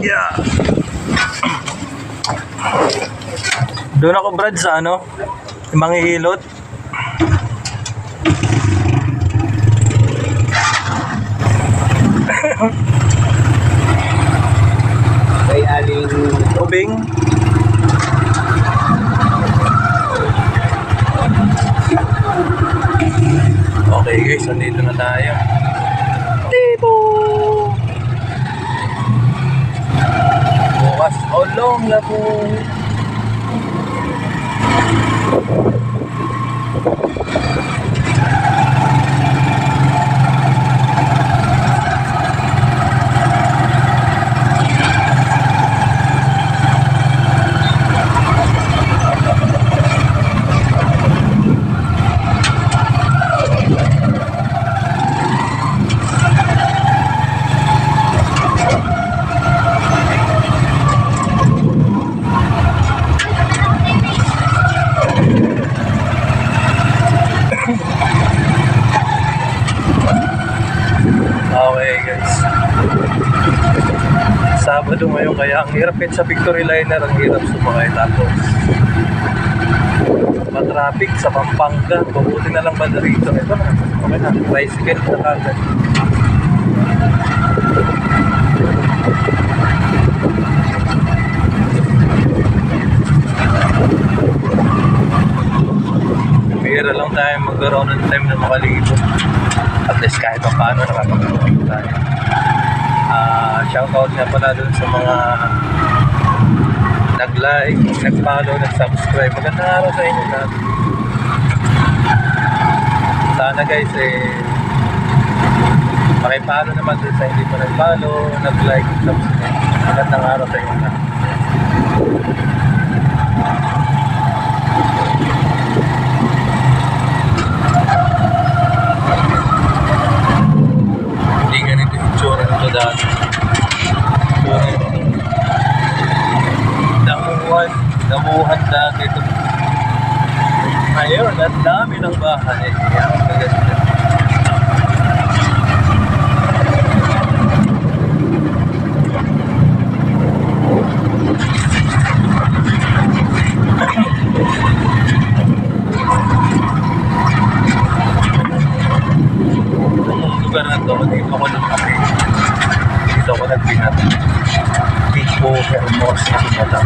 Yeah. Doon ako Brad sa ano, manghihilot. Kay Aling Ubing. Okay guys, nandito na tayo. Tipo! Bukas ulong na po. Okay guys, Sabado ngayon kaya ang hirap sa Victory Liner, ang hirap sumakay tapos matraffic sa Pampanga. Mabuti na lang ba rito? Ito na, okay na, tricycle na kagad. Bihira lang tayo magkaroon ng time na makalibot. At least kahit pa paano nakapagkaroon tayo. Shoutout nga pala dun sa mga nag-like, nag-follow, nag-subscribe. Magandang araw sa inyo lahat. Sana guys pakipalo naman dun sa hindi pa nag-follow, nag-like, subscribe. Magandang araw sa inyo lahat. Hindi ganito yung tsura nito dati. Damuhan dati ito. Ngayon, ang dami ng bahay. Yan, maganda. Itong lugar na ito, dito ako nagkape. Dito ako nagbinat. Tipo Hermosa na kumata.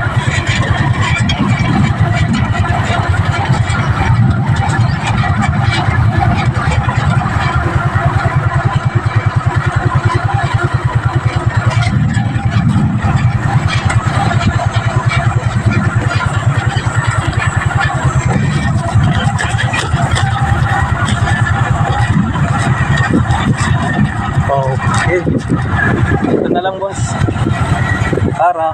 Okay. Ito na lang boss. Tara.